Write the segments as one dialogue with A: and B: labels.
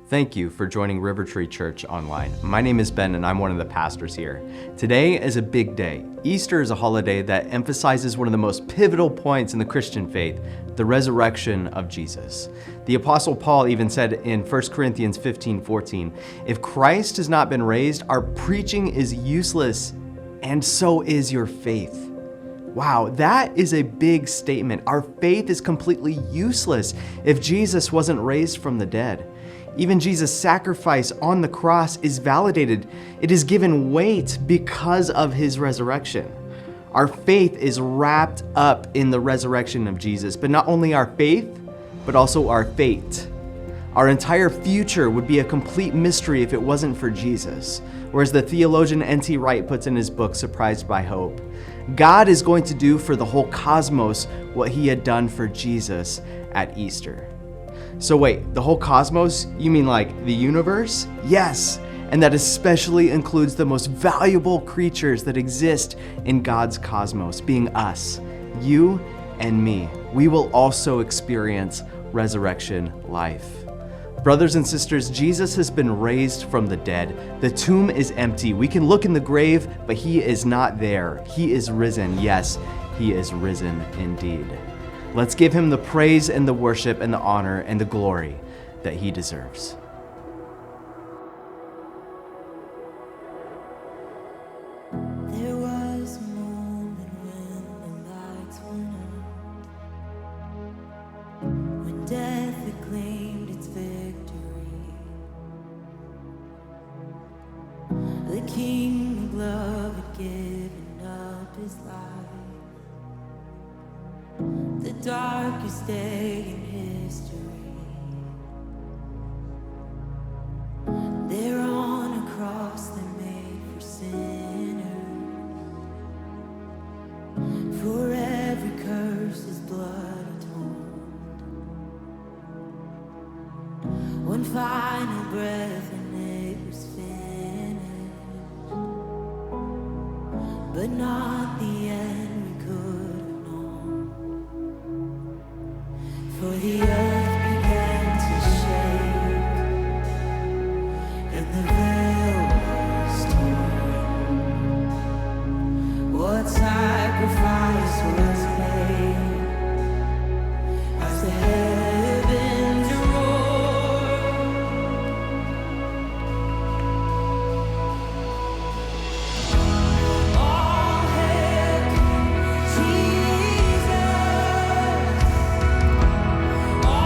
A: Thank you for joining River Tree Church online. My name is Ben and I'm one of the pastors here. Today is a big day. Easter is a holiday that emphasizes one of the most pivotal points in the Christian faith, the resurrection of Jesus. The Apostle Paul even said in 1 Corinthians 15:14, "If Christ has not been raised, our preaching is useless, and so is your faith." Wow, that is a big statement. Our faith is completely useless if Jesus wasn't raised from the dead. Even Jesus' sacrifice on the cross is validated. It is given weight because of his resurrection. Our faith is wrapped up in the resurrection of Jesus, but not only our faith, but also our fate. Our entire future would be a complete mystery if it wasn't for Jesus. Whereas the theologian N.T. Wright puts in his book, Surprised by Hope, God is going to do for the whole cosmos what he had done for Jesus at Easter. So wait, the whole cosmos? You mean like the universe? Yes, and that especially includes the most valuable creatures that exist in God's cosmos, being us, you and me. We will also experience resurrection life. Brothers and sisters, Jesus has been raised from the dead. The tomb is empty. We can look in the grave, but he is not there. He is risen. Yes, he is risen indeed. Let's give him the praise and the worship and the honor and the glory that he deserves.
B: There was a moment when the lights went out, when death had claimed its victory. The King of love had given up his life. The darkest day in history. There on a cross they made for sinners. For every curse his blood atoned. One final breath and it was finished. But not the end we could have known. For the earth began to shake, and the veil was torn. What sacrifice was made as the heavens roared? All hail Jesus! All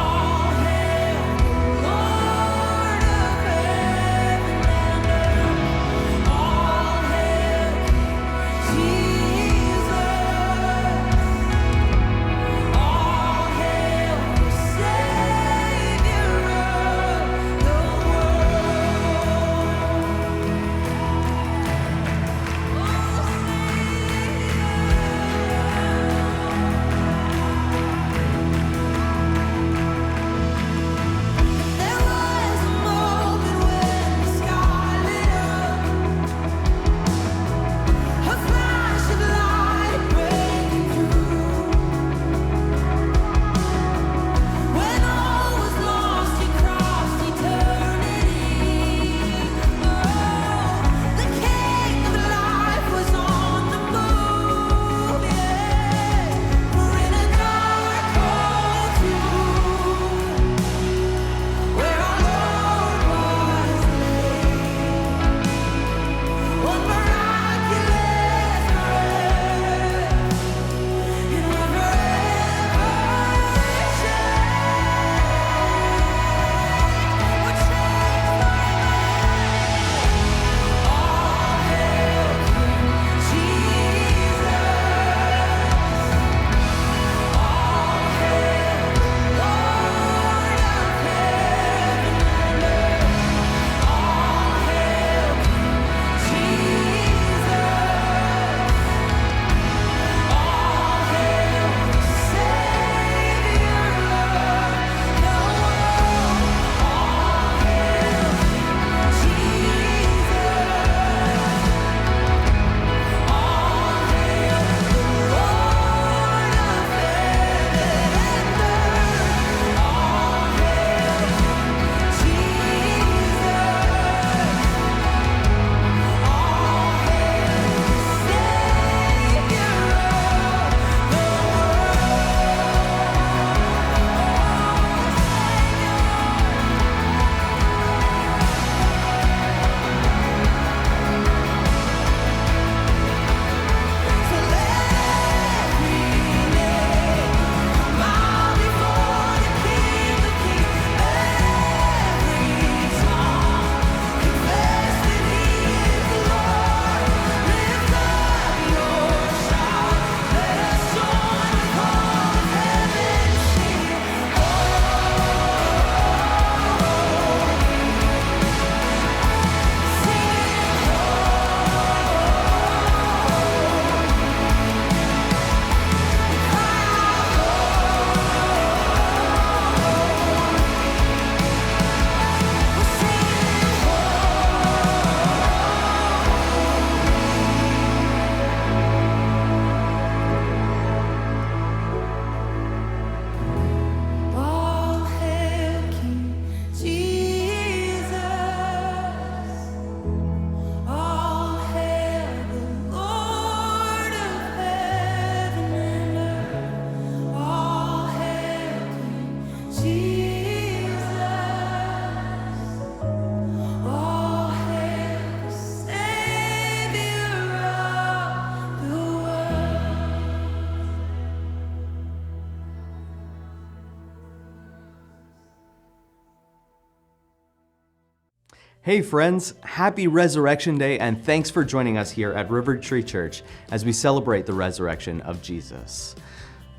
A: Hey friends, happy Resurrection Day and thanks for joining us here at River Tree Church as we celebrate the resurrection of Jesus.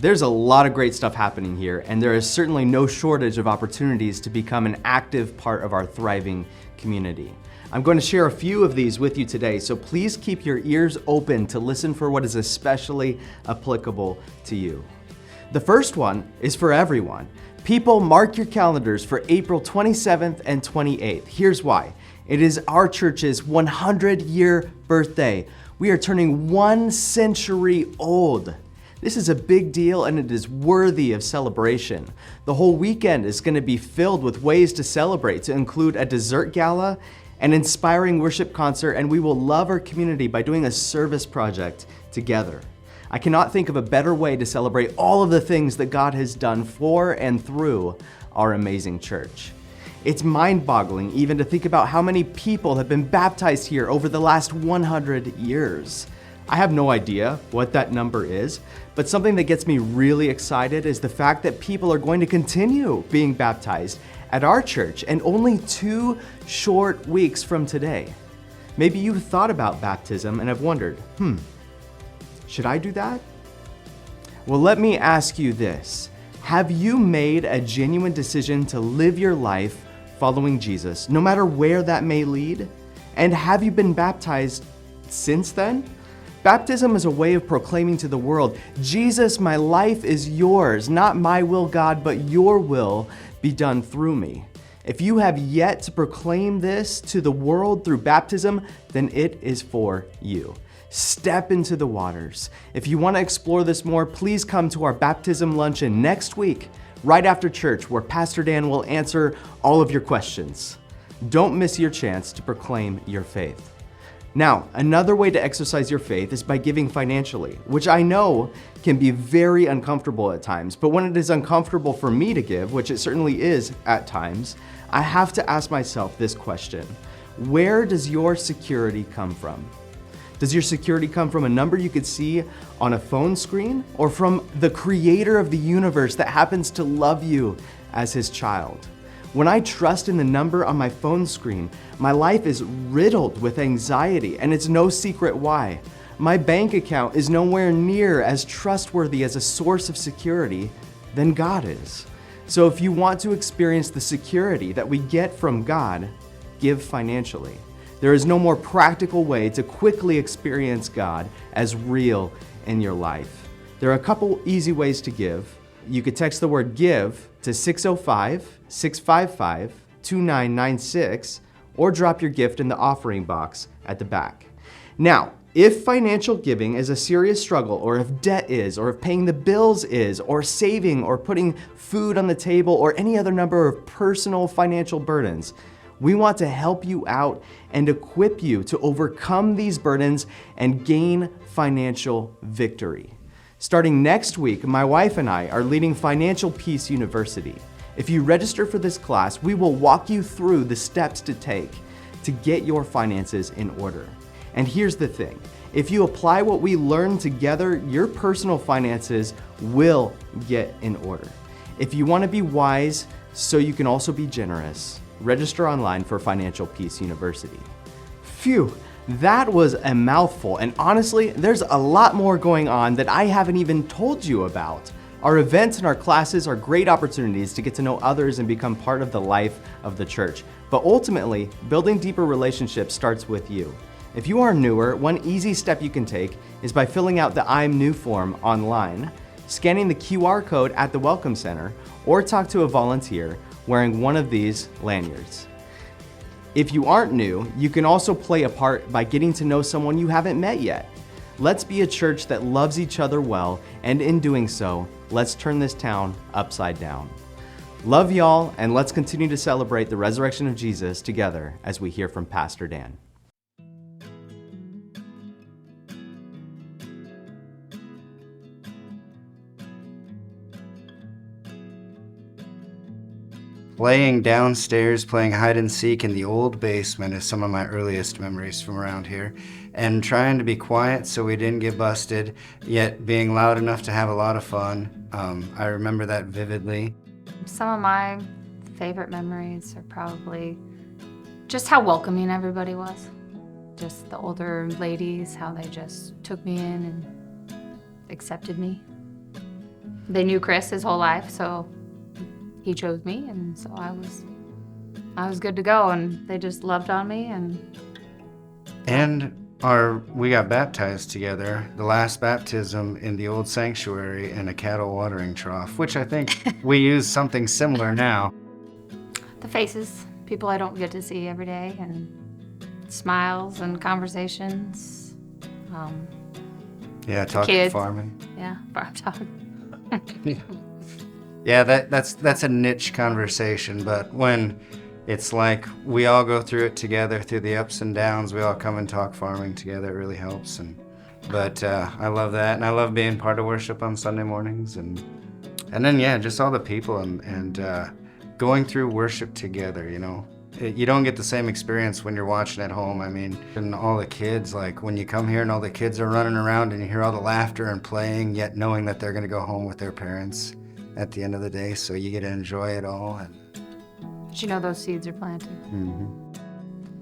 A: There's a lot of great stuff happening here, and there is certainly no shortage of opportunities to become an active part of our thriving community. I'm going to share a few of these with you today, so please keep your ears open to listen for what is especially applicable to you. The first one is for everyone. People, mark your calendars for April 27th and 28th. Here's why. It is our church's 100-year birthday. We are turning 1 century old. This is a big deal and it is worthy of celebration. The whole weekend is going to be filled with ways to celebrate, to include a dessert gala, an inspiring worship concert, and we will love our community by doing a service project together. I cannot think of a better way to celebrate all of the things that God has done for and through our amazing church. It's mind-boggling even to think about how many people have been baptized here over the last 100 years. I have no idea what that number is, but something that gets me really excited is the fact that people are going to continue being baptized at our church and only 2 short weeks from today. Maybe you've thought about baptism and have wondered, should I do that? Well, let me ask you this. Have you made a genuine decision to live your life following Jesus, no matter where that may lead? And have you been baptized since then? Baptism is a way of proclaiming to the world, Jesus, my life is yours, not my will, God, but your will be done through me. If you have yet to proclaim this to the world through baptism, then it is for you. Step into the waters. If you want to explore this more, please come to our baptism luncheon next week, right after church, where Pastor Dan will answer all of your questions. Don't miss your chance to proclaim your faith. Now, another way to exercise your faith is by giving financially, which I know can be very uncomfortable at times, but when it is uncomfortable for me to give, which it certainly is at times, I have to ask myself this question: where does your security come from? Does your security come from a number you could see on a phone screen, or from the creator of the universe that happens to love you as his child? When I trust in the number on my phone screen, my life is riddled with anxiety, and it's no secret why. My bank account is nowhere near as trustworthy as a source of security than God is. So if you want to experience the security that we get from God, give financially. There is no more practical way to quickly experience God as real in your life. There are a couple easy ways to give. You could text the word GIVE to 605-655-2996 or drop your gift in the offering box at the back. Now, if financial giving is a serious struggle, or if debt is, or if paying the bills is, or saving, or putting food on the table, or any other number of personal financial burdens, we want to help you out and equip you to overcome these burdens and gain financial victory. Starting next week, my wife and I are leading Financial Peace University. If you register for this class, we will walk you through the steps to take to get your finances in order. And here's the thing, if you apply what we learn together, your personal finances will get in order. If you want to be wise so you can also be generous, register online for Financial Peace University. Phew, that was a mouthful, and honestly, there's a lot more going on that I haven't even told you about. Our events and our classes are great opportunities to get to know others and become part of the life of the church. But ultimately, building deeper relationships starts with you. If you are newer, one easy step you can take is by filling out the I'm New form online, scanning the QR code at the Welcome Center, or talk to a volunteer wearing one of these lanyards. If you aren't new, you can also play a part by getting to know someone you haven't met yet. Let's be a church that loves each other well, and in doing so, let's turn this town upside down. Love y'all, and let's continue to celebrate the resurrection of Jesus together as we hear from Pastor Dan.
C: Laying downstairs playing hide and seek in the old basement is some of my earliest memories from around here, and trying to be quiet so we didn't get busted, yet being loud enough to have a lot of fun. I remember that vividly.
D: Some of my favorite memories are probably Just how welcoming everybody was. Just the older ladies, how they just took me in and accepted me. They knew Chris his whole life, so he chose me, and so I was good to go, and they just loved on me.
C: And we got baptized together, the last baptism in the old sanctuary in a cattle watering trough, which I think we use something similar now.
D: The faces, people I don't get to see every day, and smiles and conversations.
C: Yeah, talking
D: kids.
C: farming.
D: Yeah, farm talk.
C: Yeah, that's a niche conversation, but when it's like we all go through it together, through the ups and downs, we all come and talk farming together, it really helps. But I love that, and I love being part of worship on Sunday mornings, and then yeah, just all the people and going through worship together, you know. You don't get the same experience when you're watching at home. I mean, and all the kids, like when you come here and all the kids are running around and you hear all the laughter and playing, yet knowing that they're going to go home with their parents at the end of the day, so you get to enjoy it all.
D: But you know those seeds are planted.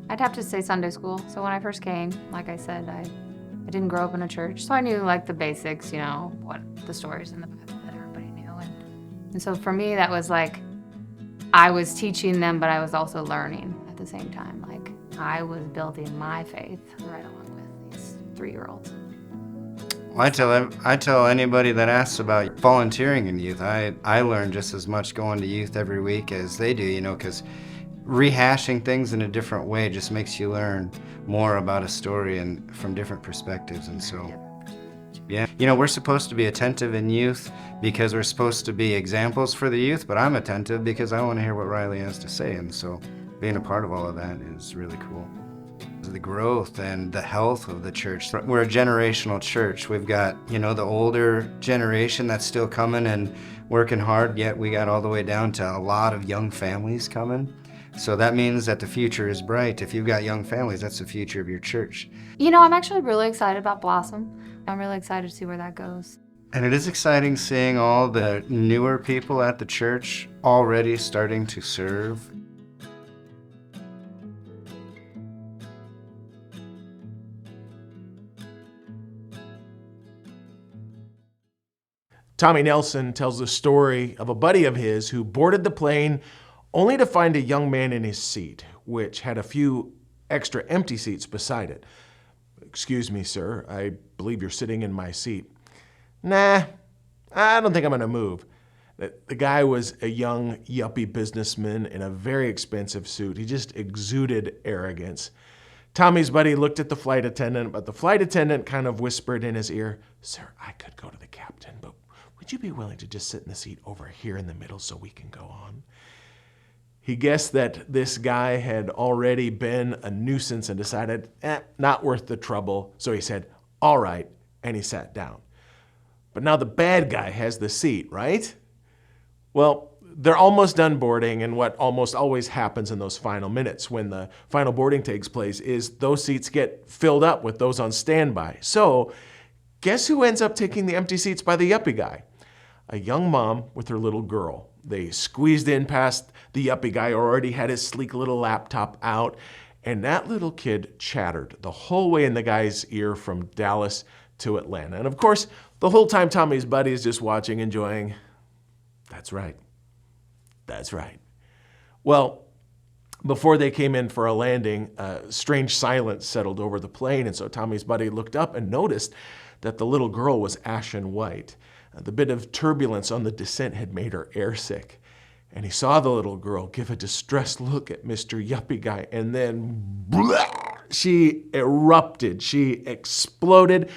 D: I'd have to say Sunday school. So when I first came, like I said, I didn't grow up in a church, so I knew like the basics, you know, what the stories in the Bible that everybody knew. And so for me, that was like, I was teaching them, but I was also learning at the same time. Like I was building my faith right along with these 3-year-olds.
C: Well, I tell anybody that asks about volunteering in youth, I learn just as much going to youth every week as they do, you know, because rehashing things in a different way just makes you learn more about a story and from different perspectives. And so, yeah, you know, we're supposed to be attentive in youth because we're supposed to be examples for the youth, but I'm attentive because I want to hear what Riley has to say. And so being a part of all of that is really cool. The growth and the health of the church. We're a generational church. We've got, you know, the older generation that's still coming and working hard, yet we got all the way down to a lot of young families coming. So that means that the future is bright. If you've got young families, that's the future of your church.
D: You know, I'm actually really excited about Blossom. I'm really excited to see where that goes.
C: And it is exciting seeing all the newer people at the church already starting to serve.
E: Tommy Nelson tells the story of a buddy of his who boarded the plane only to find a young man in his seat, which had a few extra empty seats beside it. "Excuse me, sir, I believe you're sitting in my seat." "Nah, I don't think I'm gonna move." The guy was a young yuppie businessman in a very expensive suit. He just exuded arrogance. Tommy's buddy looked at the flight attendant, but the flight attendant kind of whispered in his ear, "Sir, I could go to the captain, but would you be willing to just sit in the seat over here in the middle so we can go on?" He guessed that this guy had already been a nuisance and decided, not worth the trouble. So he said, "All right," and he sat down. But now the bad guy has the seat, right? Well, they're almost done boarding, and what almost always happens in those final minutes when the final boarding takes place is those seats get filled up with those on standby. So guess who ends up taking the empty seats by the yuppie guy? A young mom with her little girl. They squeezed in past the yuppie guy who already had his sleek little laptop out, and that little kid chattered the whole way in the guy's ear from Dallas to Atlanta. And of course, the whole time Tommy's buddy is just watching, enjoying. That's right. That's right. Well, before they came in for a landing, a strange silence settled over the plane, and so Tommy's buddy looked up and noticed that the little girl was ashen white. The bit of turbulence on the descent had made her airsick. And he saw the little girl give a distressed look at Mr. Yuppie Guy, and then blah, she erupted. She exploded,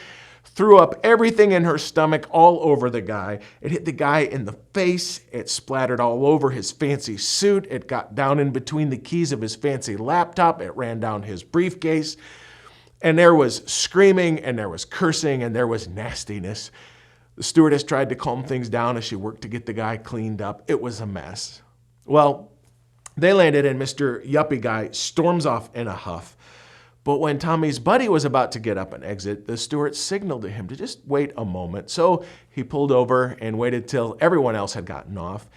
E: threw up everything in her stomach all over the guy. It hit the guy in the face. It splattered all over his fancy suit. It got down in between the keys of his fancy laptop. It ran down his briefcase. And there was screaming, and there was cursing, and there was nastiness. The stewardess tried to calm things down as she worked to get the guy cleaned up. It was a mess. Well, they landed, and Mr. Yuppie Guy storms off in a huff. But when Tommy's buddy was about to get up and exit, the steward signaled to him to just wait a moment. So he pulled over and waited till everyone else had gotten off.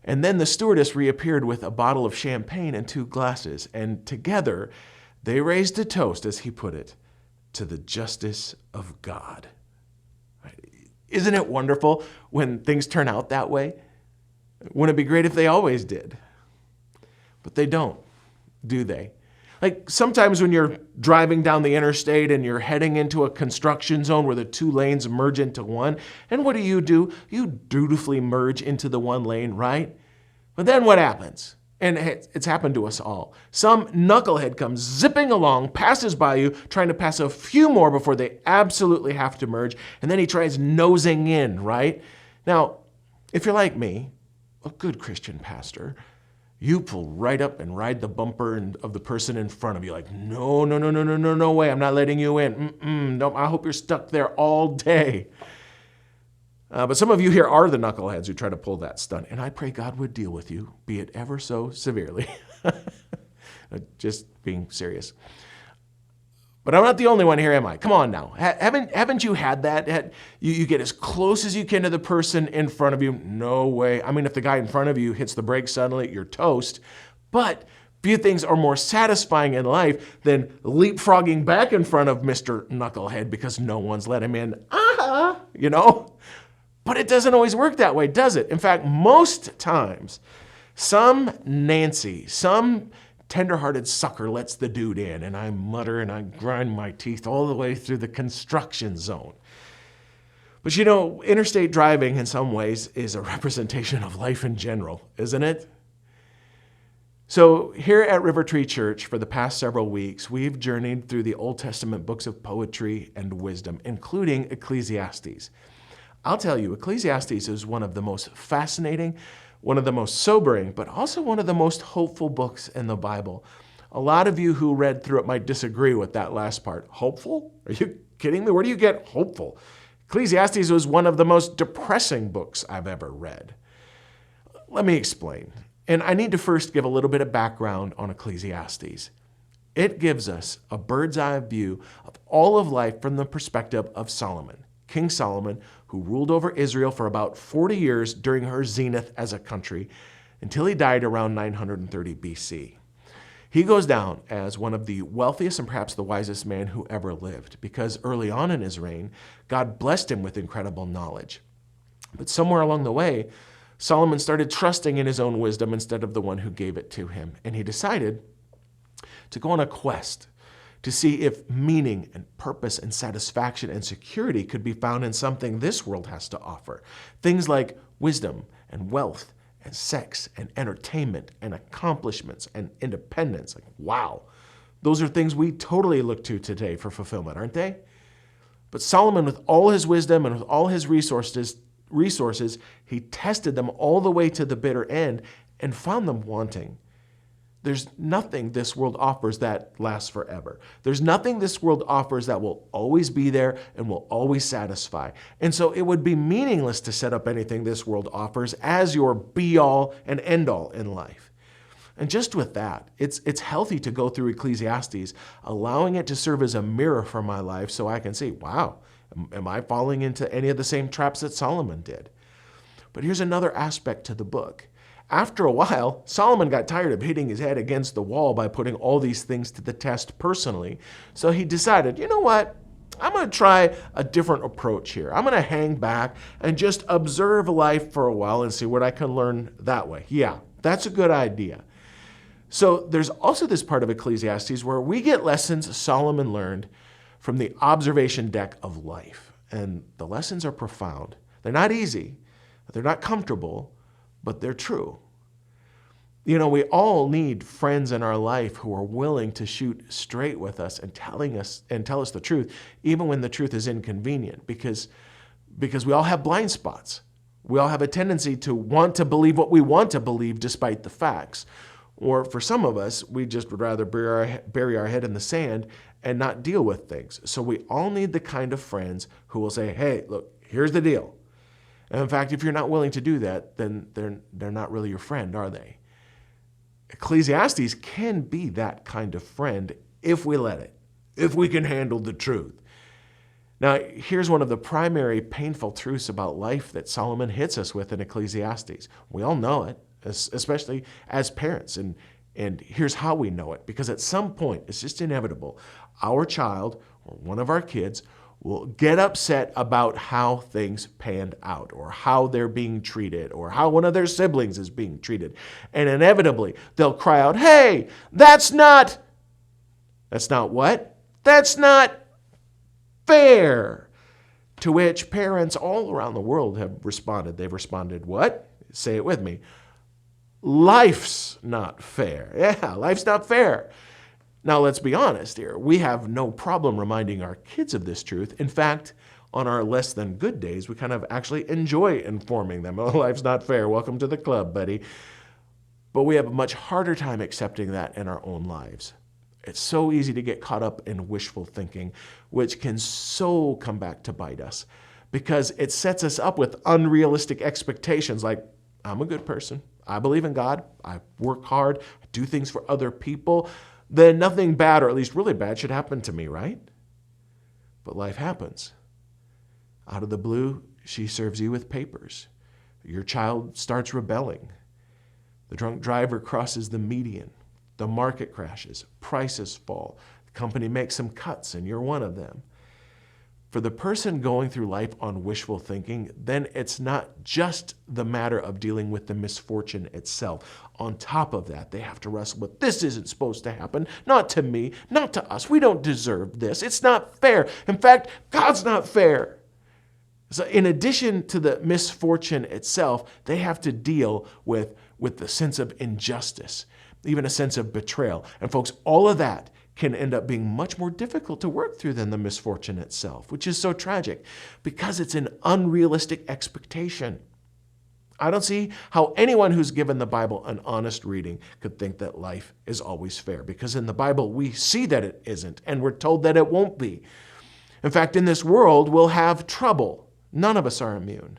E: And then the stewardess reappeared with a bottle of champagne and 2 glasses, and together they raised a toast, as he put it, to the justice of God. Isn't it wonderful when things turn out that way? Wouldn't it be great if they always did? But they don't, do they? Like sometimes when you're driving down the interstate and you're heading into a construction zone where the 2 lanes merge into one, and what do? You dutifully merge into the 1 lane, right? But then what happens? And it's happened to us all. Some knucklehead comes zipping along, passes by you, trying to pass a few more before they absolutely have to merge, and then he tries nosing in, right? Now, if you're like me, a good Christian pastor, you pull right up and ride the bumper of the person in front of you like, no way, I'm not letting you in. No, I hope you're stuck there all day. But some of you here are the knuckleheads who try to pull that stunt, and I pray God would deal with you, be it ever so severely. Just being serious. But I'm not the only one here, am I? Come on now. Haven't you had that? You get as close as you can to the person in front of you. No way. I mean, if the guy in front of you hits the brakes suddenly, you're toast. But few things are more satisfying in life than leapfrogging back in front of Mr. Knucklehead because no one's let him in. You know? But it doesn't always work that way, does it? In fact, most times, some Nancy, some tender-hearted sucker lets the dude in, and I mutter and I grind my teeth all the way through the construction zone. But you know, interstate driving in some ways is a representation of life in general, isn't it? So here at River Tree Church, for the past several weeks, we've journeyed through the Old Testament books of poetry and wisdom, including Ecclesiastes. I'll tell you, Ecclesiastes is one of the most fascinating, one of the most sobering, but also one of the most hopeful books in the Bible. A lot of you who read through it might disagree with that last part. Hopeful? Are you kidding me? Where do you get hopeful? Ecclesiastes was one of the most depressing books I've ever read. Let me explain. And I need to first give a little bit of background on Ecclesiastes. It gives us a bird's eye view of all of life from the perspective of Solomon, King Solomon, who ruled over Israel for about 40 years during her zenith as a country until he died around 930 BC. He goes down as one of the wealthiest and perhaps the wisest man who ever lived because early on in his reign, God blessed him with incredible knowledge. But somewhere along the way, Solomon started trusting in his own wisdom instead of the one who gave it to him. And he decided to go on a quest to see if meaning and purpose and satisfaction and security could be found in something this world has to offer. Things like wisdom and wealth and sex and entertainment and accomplishments and independence. Like, wow, those are things we totally look to today for fulfillment, aren't they? But Solomon, with all his wisdom and with all his resources, he tested them all the way to the bitter end and found them wanting. There's nothing this world offers that lasts forever. There's nothing this world offers that will always be there and will always satisfy. And so it would be meaningless to set up anything this world offers as your be-all and end-all in life. And just with that, it's healthy to go through Ecclesiastes, allowing it to serve as a mirror for my life so I can see, wow, am I falling into any of the same traps that Solomon did? But here's another aspect to the book. After a while, Solomon got tired of hitting his head against the wall by putting all these things to the test personally. So he decided, you know what? I'm going to try a different approach here. I'm going to hang back and just observe life for a while and see what I can learn that way. Yeah, that's a good idea. So there's also this part of Ecclesiastes where we get lessons Solomon learned from the observation deck of life. And the lessons are profound. They're not easy, they're not comfortable, but they're true. You know, we all need friends in our life who are willing to shoot straight with us and tell us the truth, even when the truth is inconvenient, because we all have blind spots. We all have a tendency to want to believe what we want to believe despite the facts. Or for some of us, we just would rather bury our head in the sand and not deal with things. So we all need the kind of friends who will say, hey, look, here's the deal. And in fact, if you're not willing to do that, then they're not really your friend, are they? Ecclesiastes can be that kind of friend if we let it, if we can handle the truth. Now, here's one of the primary painful truths about life that Solomon hits us with in Ecclesiastes. We all know it. especially as parents. And here's how we know it, because at some point, it's just inevitable, our child or one of our kids will get upset about how things panned out, or how they're being treated, or how one of their siblings is being treated. And inevitably, they'll cry out, hey, that's not what? That's not fair. To which parents all around the world have responded. They've responded, what? Say it with me. Life's not fair. Yeah, life's not fair. Now, let's be honest here. We have no problem reminding our kids of this truth. In fact, on our less than good days, we kind of actually enjoy informing them, oh, life's not fair. Welcome to the club, buddy. But we have a much harder time accepting that in our own lives. It's so easy to get caught up in wishful thinking, which can so come back to bite us, because it sets us up with unrealistic expectations like, I'm a good person. I believe in God. I work hard. I do things for other people. Then nothing bad, or at least really bad, should happen to me, right? But life happens. Out of the blue, she serves you with papers. Your child starts rebelling. The drunk driver crosses the median. The market crashes. Prices fall. The company makes some cuts, and you're one of them. For the person going through life on wishful thinking, then it's not just the matter of dealing with the misfortune itself. On top of that, they have to wrestle with, this isn't supposed to happen, not to me, not to us. We don't deserve this. It's not fair. In fact, God's not fair. So in addition to the misfortune itself, they have to deal with the sense of injustice, even a sense of betrayal. And folks, all of that can end up being much more difficult to work through than the misfortune itself, which is so tragic because it's an unrealistic expectation. I don't see how anyone who's given the Bible an honest reading could think that life is always fair, because in the Bible we see that it isn't, and we're told that it won't be. In fact, in this world we'll have trouble. None of us are immune.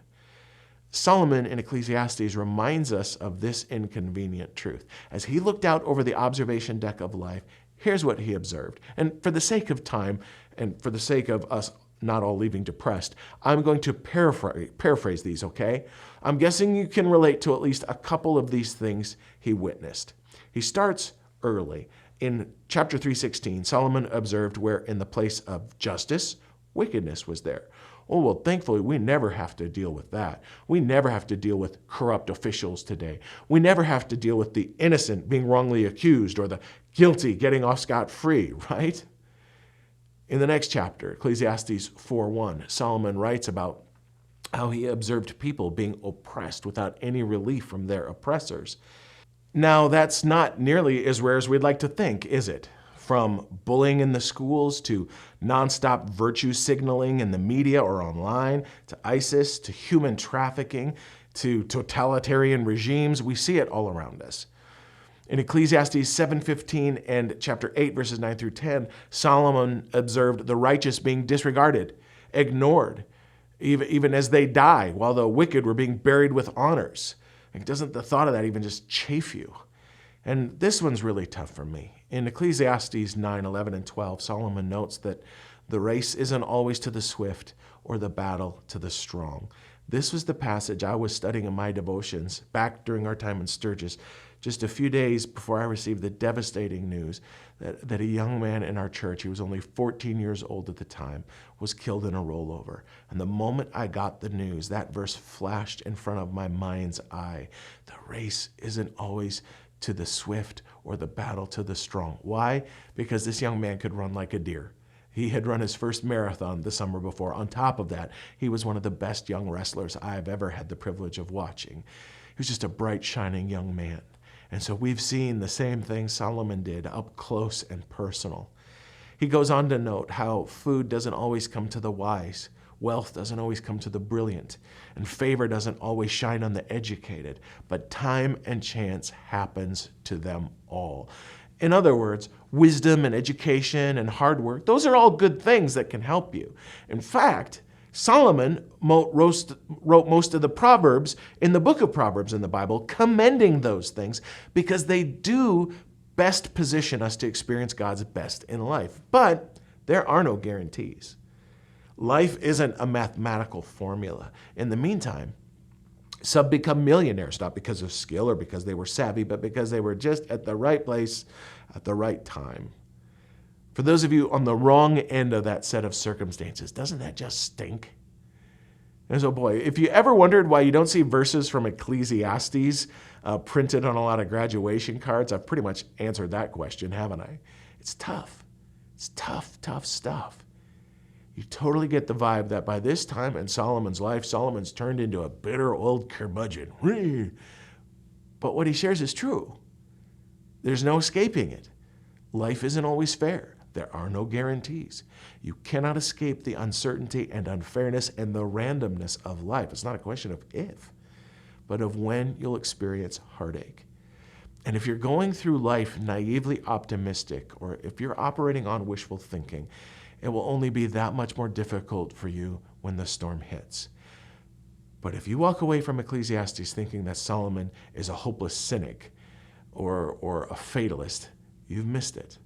E: Solomon in Ecclesiastes reminds us of this inconvenient truth. As he looked out over the observation deck of life, here's what he observed. And for the sake of time, and for the sake of us not all leaving depressed, I'm going to paraphrase these, okay? I'm guessing you can relate to at least a couple of these things he witnessed. He starts early. In chapter 3:16, Solomon observed where in the place of justice, wickedness was there. Oh, well, thankfully, we never have to deal with that. We never have to deal with corrupt officials today. We never have to deal with the innocent being wrongly accused or the guilty getting off scot-free, right? In the next chapter, Ecclesiastes 4:1, Solomon writes about how he observed people being oppressed without any relief from their oppressors. Now, that's not nearly as rare as we'd like to think, is it? From bullying in the schools to nonstop virtue signaling in the media or online, to ISIS, to human trafficking, to totalitarian regimes, we see it all around us. In Ecclesiastes 7:15 and chapter 8, verses 9 through 10, Solomon observed the righteous being disregarded, ignored, even as they die, while the wicked were being buried with honors. Like, doesn't the thought of that even just chafe you? And this one's really tough for me. In Ecclesiastes 9:11 and 12, Solomon notes that the race isn't always to the swift or the battle to the strong. This was the passage I was studying in my devotions back during our time in Sturgis, just a few days before I received the devastating news that a young man in our church, he was only 14 years old at the time, was killed in a rollover. And the moment I got the news, that verse flashed in front of my mind's eye. The race isn't always to the swift or the battle to the strong. Why? Because this young man could run like a deer. He had run his first marathon the summer before. On top of that, he was one of the best young wrestlers I have ever had the privilege of watching. He was just a bright, shining young man. And so we've seen the same thing Solomon did up close and personal. He goes on to note how food doesn't always come to the wise, wealth doesn't always come to the brilliant, and favor doesn't always shine on the educated, but time and chance happens to them all. In other words, wisdom and education and hard work, those are all good things that can help you. In fact, Solomon wrote most of the Proverbs in the book of Proverbs in the Bible, commending those things because they do best position us to experience God's best in life. But there are no guarantees. Life isn't a mathematical formula. In the meantime, Some become millionaires, not because of skill or because they were savvy, but because they were just at the right place at the right time. For those of you on the wrong end of that set of circumstances, doesn't that just stink? And so, boy, if you ever wondered why you don't see verses from Ecclesiastes printed on a lot of graduation cards, I've pretty much answered that question, haven't I? It's tough. It's tough, tough stuff. You totally get the vibe that by this time in Solomon's life, Solomon's turned into a bitter old curmudgeon. But what he shares is true. There's no escaping it. Life isn't always fair. There are no guarantees. You cannot escape the uncertainty and unfairness and the randomness of life. It's not a question of if, but of when you'll experience heartache. And if you're going through life naively optimistic, or if you're operating on wishful thinking, it will only be that much more difficult for you when the storm hits. But if you walk away from Ecclesiastes thinking that Solomon is a hopeless cynic or a fatalist, you've missed it.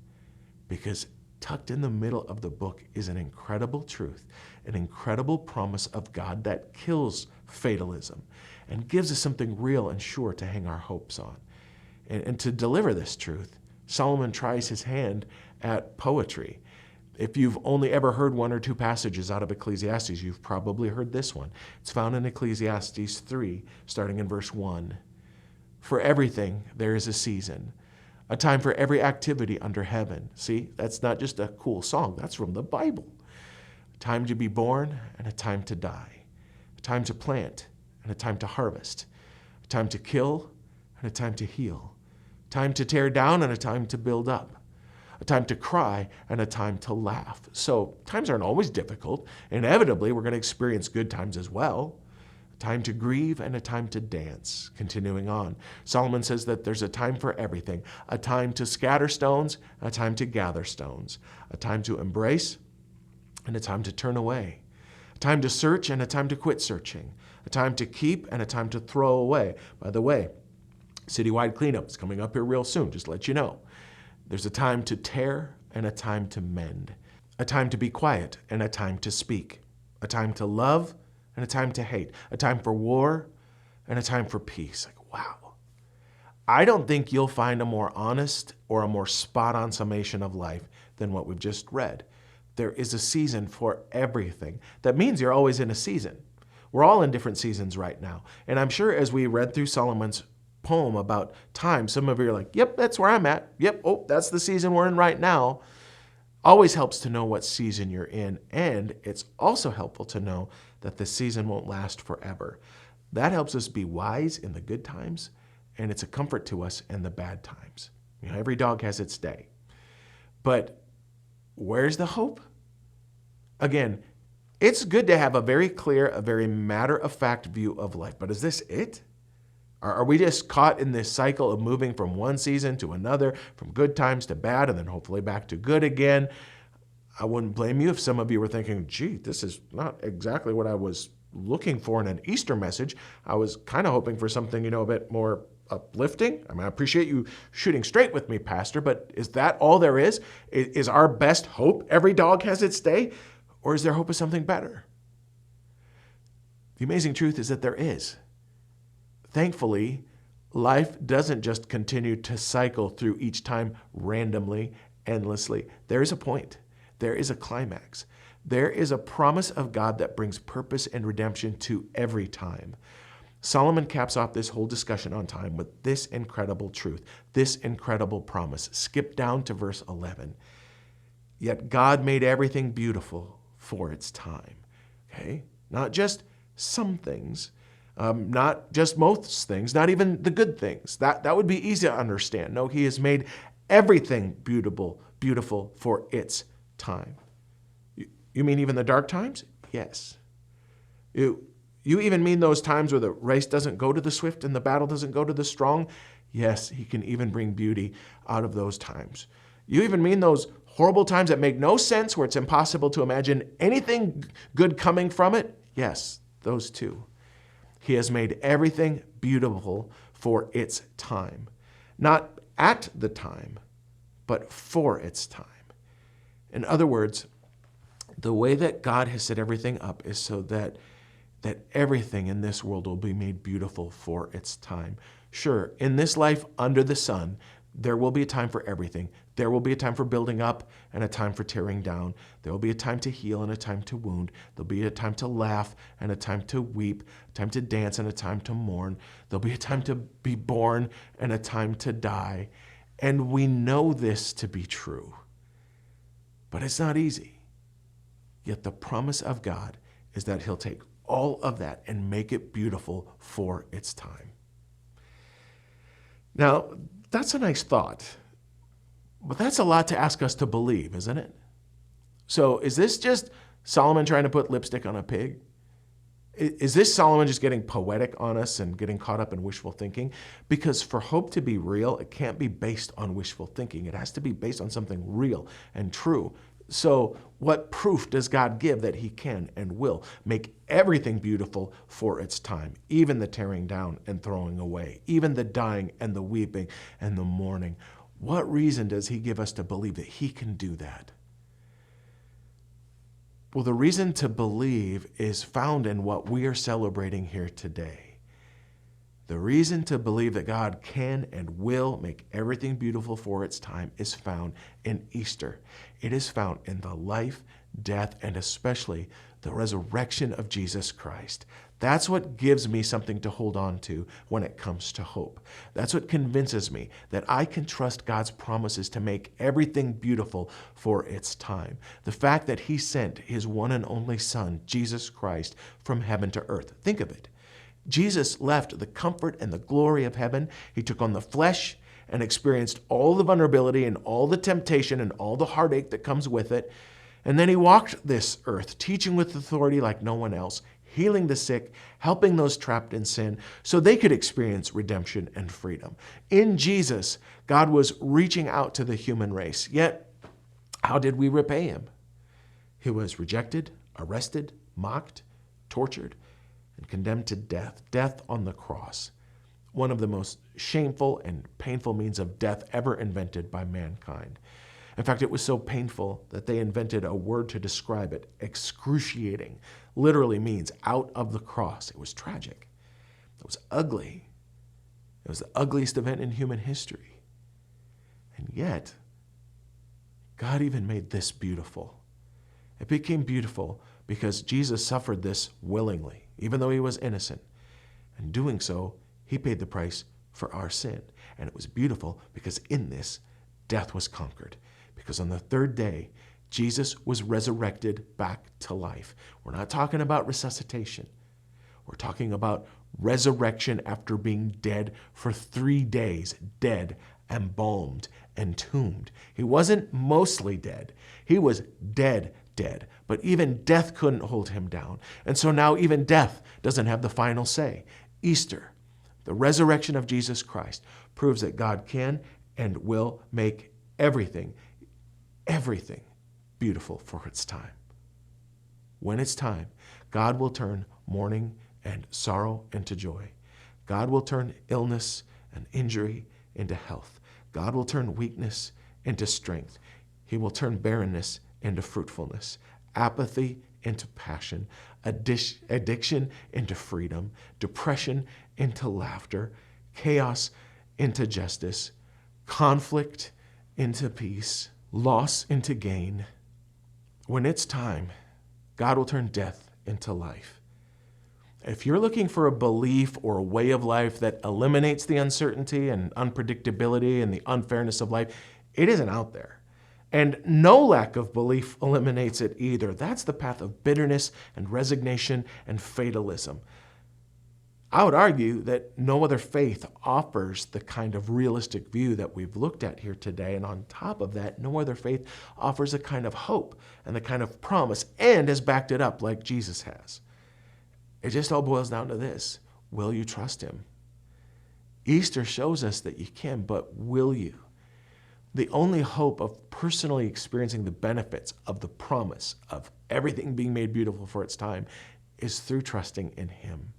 E: Because tucked in the middle of the book is an incredible truth, an incredible promise of God that kills fatalism and gives us something real and sure to hang our hopes on. And to deliver this truth, Solomon tries his hand at poetry. If you've only ever heard one or two passages out of Ecclesiastes, you've probably heard this one. It's found in Ecclesiastes 3, starting in verse 1. For everything there is a season, a time for every activity under heaven. See, that's not just a cool song. That's from the Bible. A time to be born and a time to die. A time to plant and a time to harvest. A time to kill and a time to heal. A time to tear down and a time to build up. A time to cry and a time to laugh. So times aren't always difficult. Inevitably, we're going to experience good times as well. A time to grieve and a time to dance. Continuing on, Solomon says that there's a time for everything. A time to scatter stones, a time to gather stones. A time to embrace and a time to turn away. A time to search and a time to quit searching. A time to keep and a time to throw away. By the way, citywide cleanup is coming up here real soon, just to let you know. There's a time to tear and a time to mend. A time to be quiet and a time to speak. A time to love and a time to hate. A time for war and a time for peace. Like, wow. I don't think you'll find a more honest or a more spot-on summation of life than what we've just read. There is a season for everything. That means you're always in a season. We're all in different seasons right now. And I'm sure as we read through Solomon's poem about time, some of you are like, yep, that's where I'm at. Yep, oh, that's the season we're in right now. Always helps to know what season you're in, and it's also helpful to know that the season won't last forever. That helps us be wise in the good times, and it's a comfort to us in the bad times. You know, every dog has its day. But where's the hope? Again, it's good to have a very clear, a very matter-of-fact view of life, but is this it? Are we just caught in this cycle of moving from one season to another, from good times to bad, and then hopefully back to good again? I wouldn't blame you if some of you were thinking, gee, this is not exactly what I was looking for in an Easter message. I was kind of hoping for something, a bit more uplifting. I mean, I appreciate you shooting straight with me, Pastor, but is that all there is? Is our best hope every dog has its day? Or is there hope of something better? The amazing truth is that there is. Thankfully, life doesn't just continue to cycle through each time randomly, endlessly. There is a point. There is a climax. There is a promise of God that brings purpose and redemption to every time. Solomon caps off this whole discussion on time with this incredible truth, this incredible promise. Skip down to verse 11. Yet God made everything beautiful for its time. Okay? Not just some things, not just most things, not even the good things. That would be easy to understand. No, he has made everything beautiful for its time. You mean even the dark times? Yes. You even mean those times where the race doesn't go to the swift and the battle doesn't go to the strong? Yes, he can even bring beauty out of those times. You even mean those horrible times that make no sense, where it's impossible to imagine anything good coming from it? Yes, those too. He has made everything beautiful for its time. Not at the time, but for its time. In other words, the way that God has set everything up is so that that everything in this world will be made beautiful for its time. Sure, in this life under the sun, there will be a time for everything. There will be a time for building up and a time for tearing down. There will be a time to heal and a time to wound. There'll be a time to laugh and a time to weep, a time to dance and a time to mourn. There'll be a time to be born and a time to die. And we know this to be true. But it's not easy. Yet the promise of God is that he'll take all of that and make it beautiful for its time. Now, that's a nice thought, but that's a lot to ask us to believe, isn't it? So is this just Solomon trying to put lipstick on a pig? Is this Solomon just getting poetic on us and getting caught up in wishful thinking? Because for hope to be real, it can't be based on wishful thinking. It has to be based on something real and true. So what proof does God give that he can and will make everything beautiful for its time, even the tearing down and throwing away, even the dying and the weeping and the mourning? What reason does he give us to believe that he can do that? Well, the reason to believe is found in what we are celebrating here today. The reason to believe that God can and will make everything beautiful for its time is found in Easter. It is found in the life, death, and especially the resurrection of Jesus Christ. That's what gives me something to hold on to when it comes to hope. That's what convinces me that I can trust God's promises to make everything beautiful for its time. The fact that he sent his one and only Son, Jesus Christ, from heaven to earth. Think of it. Jesus left the comfort and the glory of heaven. He took on the flesh and experienced all the vulnerability and all the temptation and all the heartache that comes with it. And then he walked this earth, teaching with authority like no one else, healing the sick, helping those trapped in sin, so they could experience redemption and freedom. In Jesus, God was reaching out to the human race. Yet, how did we repay him? He was rejected, arrested, mocked, tortured, and condemned to death, death on the cross, one of the most shameful and painful means of death ever invented by mankind. In fact, it was so painful that they invented a word to describe it. Excruciating literally means out of the cross. It was tragic. It was ugly. It was the ugliest event in human history. And yet, God even made this beautiful. It became beautiful because Jesus suffered this willingly, even though he was innocent. And doing so, he paid the price for our sin. And it was beautiful because in this, death was conquered. Because on the third day, Jesus was resurrected back to life. We're not talking about resuscitation. We're talking about resurrection after being dead for 3 days, dead, embalmed, entombed. He wasn't mostly dead. He was dead. But even death couldn't hold him down. And so now even death doesn't have the final say. Easter, the resurrection of Jesus Christ, proves that God can and will make everything beautiful for its time. When it's time, God will turn mourning and sorrow into joy. God will turn illness and injury into health. God will turn weakness into strength. He will turn barrenness into fruitfulness, apathy into passion, addiction into freedom, depression into laughter, chaos into justice, conflict into peace, loss into gain. When it's time, God will turn death into life. If you're looking for a belief or a way of life that eliminates the uncertainty and unpredictability and the unfairness of life, it isn't out there. And no lack of belief eliminates it either. That's the path of bitterness and resignation and fatalism. I would argue that no other faith offers the kind of realistic view that we've looked at here today. And on top of that, no other faith offers a kind of hope and the kind of promise and has backed it up like Jesus has. It just all boils down to this. Will you trust him? Easter shows us that you can, but will you? The only hope of personally experiencing the benefits of the promise of everything being made beautiful for its time is through trusting in him.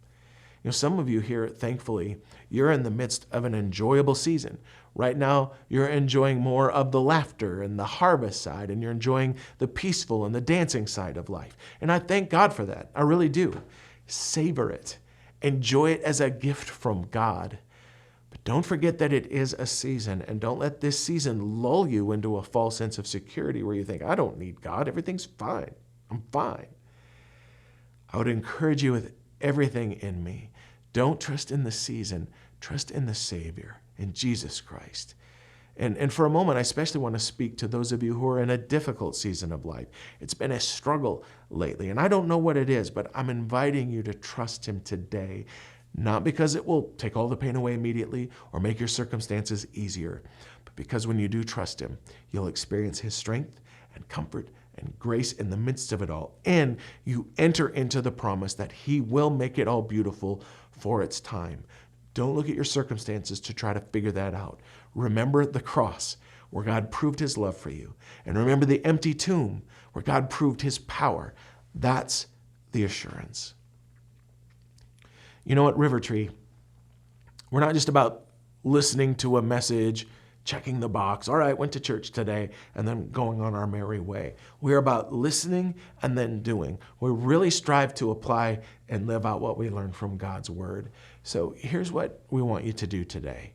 E: You know, some of you here, thankfully, you're in the midst of an enjoyable season. Right now, you're enjoying more of the laughter and the harvest side, and you're enjoying the peaceful and the dancing side of life. And I thank God for that. I really do. savor it, enjoy it as a gift from God. But don't forget that it is a season, and don't let this season lull you into a false sense of security where you think, I don't need God, everything's fine, I'm fine. I would encourage you with everything in me. Don't trust in the season, trust in the Savior, in Jesus Christ. And for a moment, I especially want to speak to those of you who are in a difficult season of life. It's been a struggle lately, and I don't know what it is, but I'm inviting you to trust Him today, not because it will take all the pain away immediately or make your circumstances easier, but because when you do trust Him, you'll experience His strength and comfort and grace in the midst of it all. And you enter into the promise that He will make it all beautiful for its time. Don't look at your circumstances to try to figure that out. Remember the cross where God proved His love for you. And remember the empty tomb where God proved His power. That's the assurance. You know what, River Tree, we're not just about listening to a message, checking the box, all right, went to church today, and then going on our merry way. We're about listening and then doing. We really strive to apply and live out what we learn from God's Word. So here's what we want you to do today.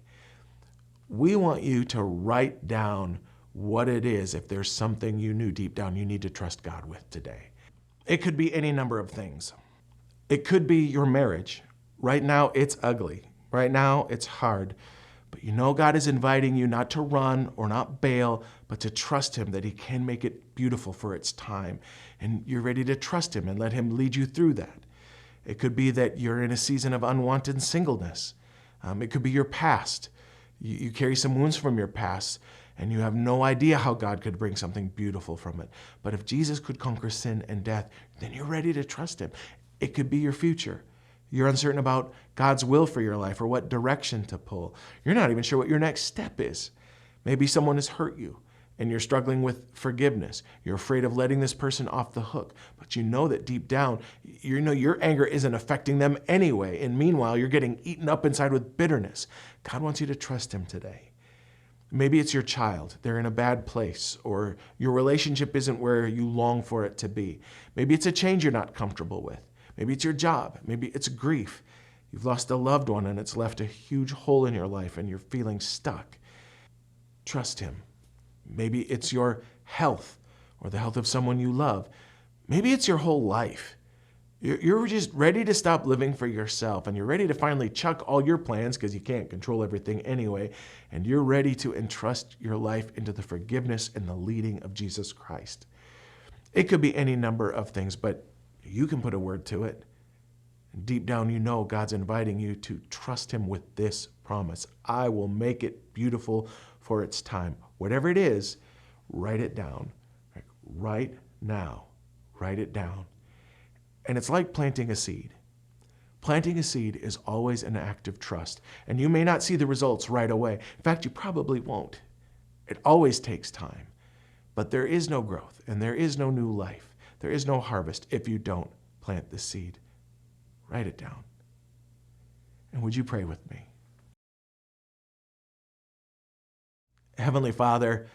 E: We want you to write down what it is, if there's something you knew deep down you need to trust God with today. It could be any number of things. It could be your marriage. Right now, it's ugly. Right now, it's hard. But you know God is inviting you not to run or not bail, but to trust Him that He can make it beautiful for its time. And you're ready to trust Him and let Him lead you through that. It could be that you're in a season of unwanted singleness. It could be your past. You carry some wounds from your past, and you have no idea how God could bring something beautiful from it. But if Jesus could conquer sin and death, then you're ready to trust Him. It could be your future. You're uncertain about God's will for your life or what direction to pull. You're not even sure what your next step is. Maybe someone has hurt you and you're struggling with forgiveness. You're afraid of letting this person off the hook, but you know that deep down, you know your anger isn't affecting them anyway. And meanwhile, you're getting eaten up inside with bitterness. God wants you to trust Him today. Maybe it's your child. They're in a bad place, or your relationship isn't where you long for it to be. Maybe it's a change you're not comfortable with. Maybe it's your job. Maybe it's grief. You've lost a loved one and it's left a huge hole in your life and you're feeling stuck. Trust Him. Maybe it's your health or the health of someone you love. Maybe it's your whole life. You're just ready to stop living for yourself and you're ready to finally chuck all your plans because you can't control everything anyway, and you're ready to entrust your life into the forgiveness and the leading of Jesus Christ. It could be any number of things, but you can put a word to it. And deep down, you know God's inviting you to trust Him with this promise. I will make it beautiful for its time. Whatever it is, write it down. Right now, write it down. And it's like planting a seed. Planting a seed is always an act of trust. And you may not see the results right away. In fact, you probably won't. It always takes time. But there is no growth and there is no new life. There is no harvest if you don't plant the seed. Write it down. And would you pray with me? Heavenly Father,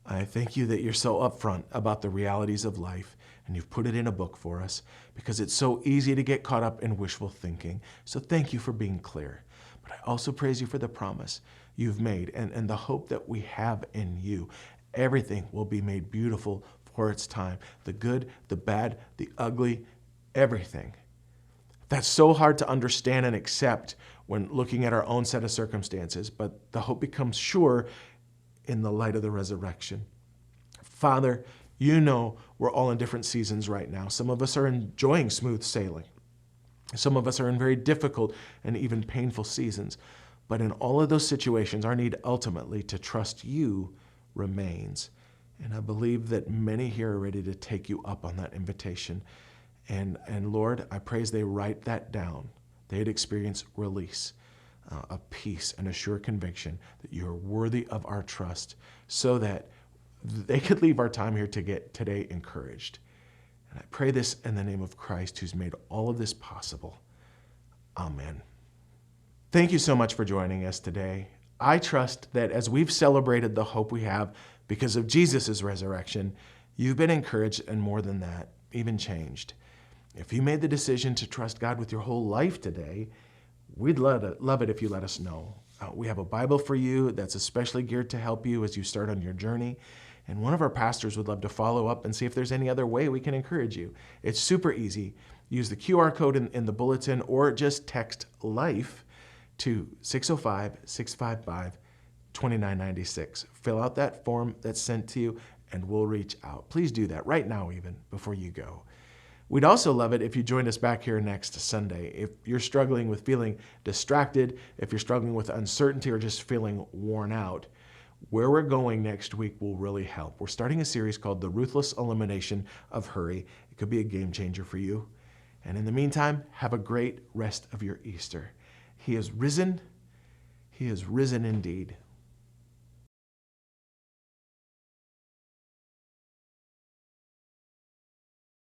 E: I thank You that You're so upfront about the realities of life, and You've put it in a book for us because it's so easy to get caught up in wishful thinking. So thank You for being clear. But I also praise You for the promise You've made and the hope that we have in You. Everything will be made beautiful for its time. The good, the bad, the ugly, everything. That's so hard to understand and accept when looking at our own set of circumstances, but the hope becomes sure in the light of the resurrection. Father, You know we're all in different seasons right now. Some of us are enjoying smooth sailing. Some of us are in very difficult and even painful seasons. But in all of those situations, our need ultimately to trust You remains. And I believe that many here are ready to take You up on that invitation. And Lord, I pray as they write that down, they'd experience release, a peace and a sure conviction that You are worthy of our trust so that they could leave our time here to get today encouraged. And I pray this in the name of Christ, who's made all of this possible. Amen. Thank you so much for joining us today. I trust that as we've celebrated the hope we have because of Jesus' resurrection, you've been encouraged and more than that, even changed. If you made the decision to trust God with your whole life today, we'd love it if you let us know. We have a Bible for you that's especially geared to help you as you start on your journey. And one of our pastors would love to follow up and see if there's any other way we can encourage you. It's super easy. Use the QR code in the bulletin or just text LIFE to 605-655-2996. Fill out that form that's sent to you and we'll reach out. Please do that right now even before you go. We'd also love it if you joined us back here next Sunday. If you're struggling with feeling distracted, if you're struggling with uncertainty or just feeling worn out, where we're going next week will really help. We're starting a series called The Ruthless Elimination of Hurry. It could be a game changer for you. And in the meantime, have a great rest of your Easter. He is risen. He is risen indeed.